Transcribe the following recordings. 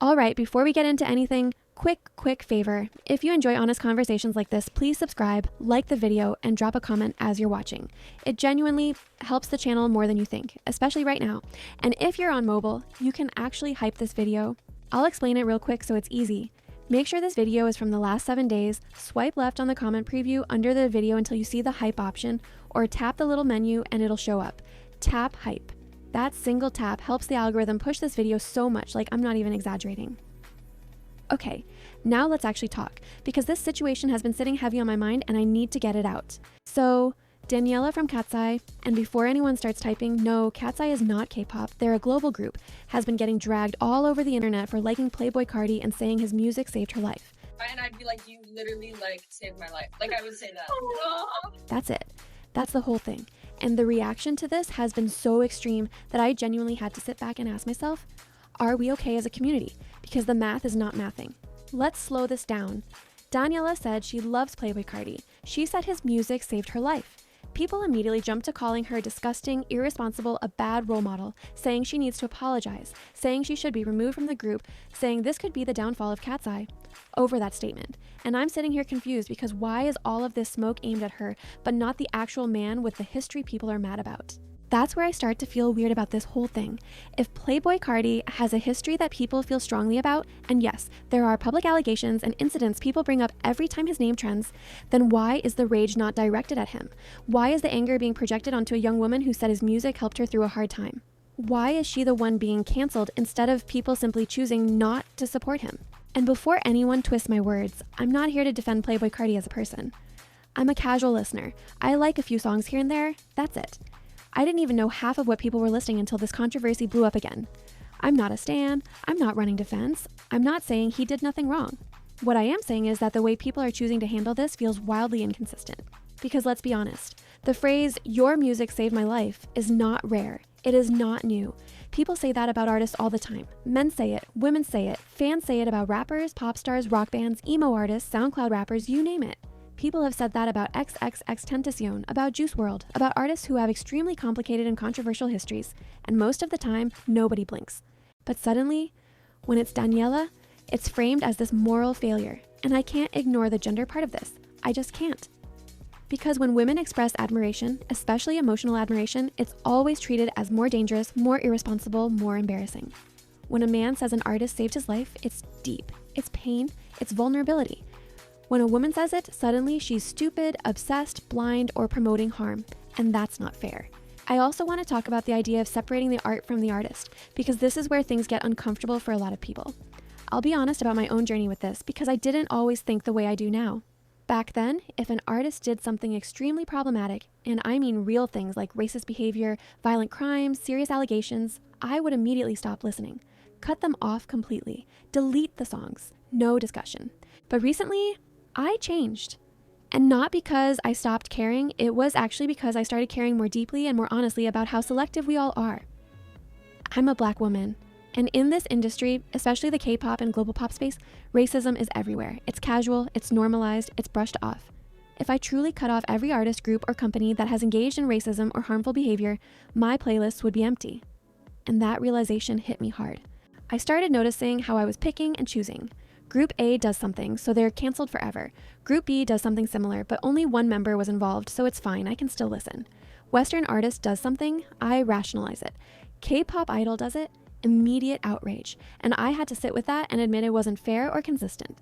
All right, before we get into anything, quick favor. If you enjoy honest conversations like this, please subscribe, like the video, and drop a comment as you're watching. It genuinely helps the channel more than you think, especially right now. And if you're on mobile, you can actually hype this video. I'll explain it real quick so it's easy. Make sure this video is from the last 7 days, swipe left on the comment preview under the video until you see the hype option, or tap the little menu and it'll show up. Tap hype. That single tap helps the algorithm push this video so much, like I'm not even exaggerating. Okay, now let's actually talk, because this situation has been sitting heavy on my mind and I need to get it out. So, Daniela from KATSEYE, and before anyone starts typing, no, KATSEYE is not K-pop, they're a global group, has been getting dragged all over the internet for liking Playboi Carti and saying his music saved her life. And I'd be like, you literally, saved my life. I would say that. That's it. That's the whole thing. And the reaction to this has been so extreme that I genuinely had to sit back and ask myself, are we okay as a community? Because the math is not mathing. Let's slow this down. Daniela said she loves Playboi Carti. She said his music saved her life. People immediately jumped to calling her disgusting, irresponsible, a bad role model, saying she needs to apologize, saying she should be removed from the group, saying this could be the downfall of KATSEYE over that statement. And I'm sitting here confused because why is all of this smoke aimed at her, but not the actual man with the history people are mad about? That's where I start to feel weird about this whole thing. If Playboi Carti has a history that people feel strongly about, and yes, there are public allegations and incidents people bring up every time his name trends, then why is the rage not directed at him? Why is the anger being projected onto a young woman who said his music helped her through a hard time? Why is she the one being canceled instead of people simply choosing not to support him? And before anyone twists my words, I'm not here to defend Playboi Carti as a person. I'm a casual listener. I like a few songs here and there, that's it. I didn't even know half of what people were listening until this controversy blew up again. I'm not a stan, I'm not running defense, I'm not saying he did nothing wrong. What I am saying is that the way people are choosing to handle this feels wildly inconsistent. Because let's be honest, the phrase, "your music saved my life," is not rare. It is not new. People say that about artists all the time. Men say it, women say it, fans say it about rappers, pop stars, rock bands, emo artists, SoundCloud rappers, you name it. People have said that about XXXTentacion, about Juice WRLD, about artists who have extremely complicated and controversial histories, and most of the time, nobody blinks. But suddenly, when it's Daniela, it's framed as this moral failure, and I can't ignore the gender part of this. I just can't. Because when women express admiration, especially emotional admiration, it's always treated as more dangerous, more irresponsible, more embarrassing. When a man says an artist saved his life, it's deep, it's pain, it's vulnerability. When a woman says it, suddenly she's stupid, obsessed, blind, or promoting harm, and that's not fair. I also want to talk about the idea of separating the art from the artist, because this is where things get uncomfortable for a lot of people. I'll be honest about my own journey with this, because I didn't always think the way I do now. Back then, if an artist did something extremely problematic, and I mean real things like racist behavior, violent crimes, serious allegations, I would immediately stop listening. Cut them off completely. Delete the songs. No discussion. But recently, I changed. And not because I stopped caring, it was actually because I started caring more deeply and more honestly about how selective we all are. I'm a Black woman, and in this industry, especially the K-pop and global pop space, racism is everywhere. It's casual, it's normalized, it's brushed off. If I truly cut off every artist, group, or company that has engaged in racism or harmful behavior, my playlists would be empty. And that realization hit me hard. I started noticing how I was picking and choosing. Group A does something, so they're canceled forever. Group B does something similar, but only one member was involved, so it's fine, I can still listen. Western artist does something, I rationalize it. K-pop idol does it, immediate outrage. And I had to sit with that and admit it wasn't fair or consistent.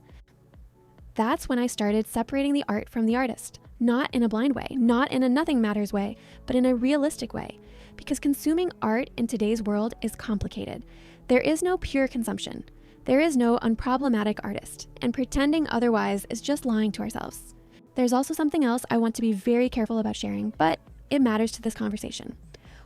That's when I started separating the art from the artist. Not in a blind way, not in a nothing matters way, but in a realistic way. Because consuming art in today's world is complicated. There is no pure consumption. There is no unproblematic artist, and pretending otherwise is just lying to ourselves. There's also something else I want to be very careful about sharing, but it matters to this conversation.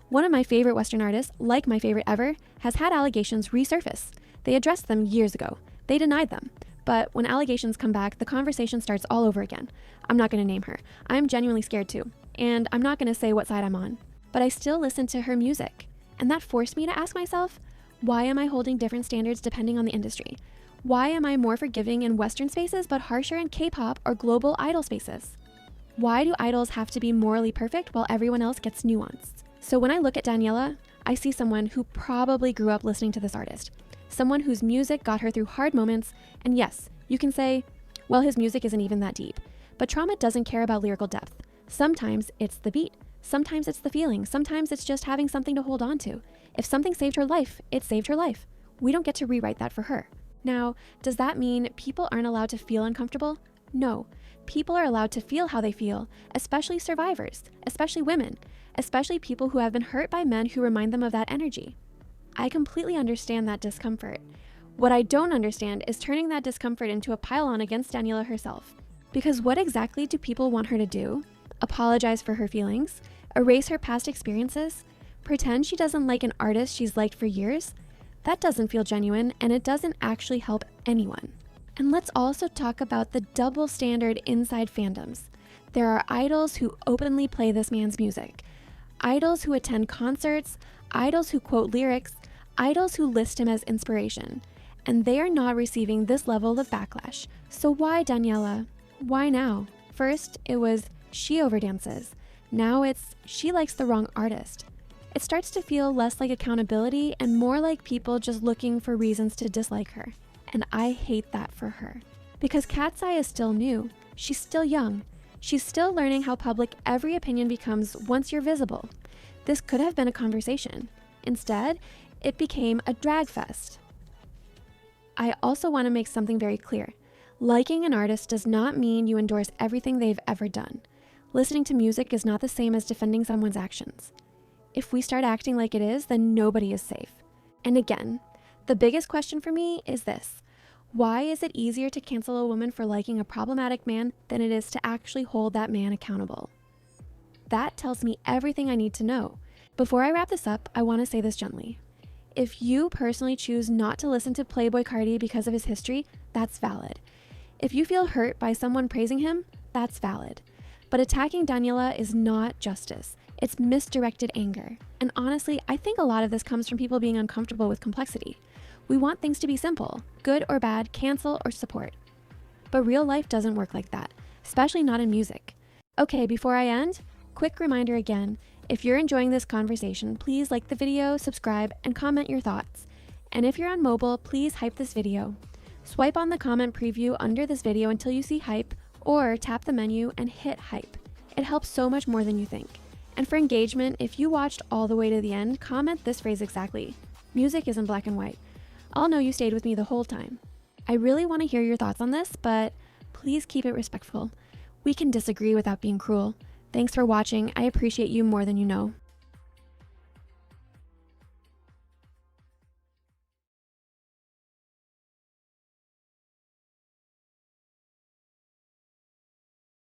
One of my favorite Western artists, like my favorite ever, has had allegations resurface. They addressed them years ago. They denied them. But when allegations come back, the conversation starts all over again. I'm not going to name her. I'm genuinely scared too, and I'm not going to say what side I'm on. But I still listen to her music, and that forced me to ask myself, why am I holding different standards depending on the industry? Why am I more forgiving in Western spaces but harsher in K-pop or global idol spaces? Why do idols have to be morally perfect while everyone else gets nuance? So when I look at Daniela, I see someone who probably grew up listening to this artist. someone whose music got her through hard moments. And yes, you can say, well, his music isn't even that deep. But trauma doesn't care about lyrical depth. Sometimes it's the beat. Sometimes it's the feeling. Sometimes it's just having something to hold on to. If something saved her life, it saved her life. We don't get to rewrite that for her. Now, does that mean people aren't allowed to feel uncomfortable? No. People are allowed to feel how they feel, especially survivors, especially women, especially people who have been hurt by men who remind them of that energy. I completely understand that discomfort. What I don't understand is turning that discomfort into a pile-on against Daniela herself. Because what exactly do people want her to do? Apologize for her feelings? Erase her past experiences? Pretend she doesn't like an artist she's liked for years? That doesn't feel genuine, and it doesn't actually help anyone. And let's also talk about the double standard inside fandoms. There are idols who openly play this man's music, idols who attend concerts, idols who quote lyrics, idols who list him as inspiration, and they are not receiving this level of backlash. So why, Daniela? Why now? First, it was she overdances. Now it's she likes the wrong artist. It starts to feel less like accountability and more like people just looking for reasons to dislike her. And I hate that for her. Because KATSEYE is still new. She's still young. She's still learning how public every opinion becomes once you're visible. This could have been a conversation. Instead, it became a drag fest. I also want to make something very clear. Liking an artist does not mean you endorse everything they've ever done. Listening to music is not the same as defending someone's actions. If we start acting like it is, then nobody is safe. And again, the biggest question for me is this. Why is it easier to cancel a woman for liking a problematic man than it is to actually hold that man accountable? That tells me everything I need to know. Before I wrap this up, I want to say this gently. If you personally choose not to listen to Playboi Carti because of his history, that's valid. If you feel hurt by someone praising him, that's valid. But attacking Daniela is not justice. It's misdirected anger. And honestly, I think a lot of this comes from people being uncomfortable with complexity. We want things to be simple, good or bad, cancel or support. But real life doesn't work like that, especially not in music. Okay, before I end, quick reminder again, if you're enjoying this conversation, please like the video, subscribe, and comment your thoughts. And if you're on mobile, please hype this video. Swipe on the comment preview under this video until you see hype, or tap the menu and hit hype. It helps so much more than you think. And for engagement, if you watched all the way to the end, comment this phrase exactly. Music isn't black and white. I'll know you stayed with me the whole time. I really want to hear your thoughts on this, but please keep it respectful. We can disagree without being cruel. Thanks for watching. I appreciate you more than you know.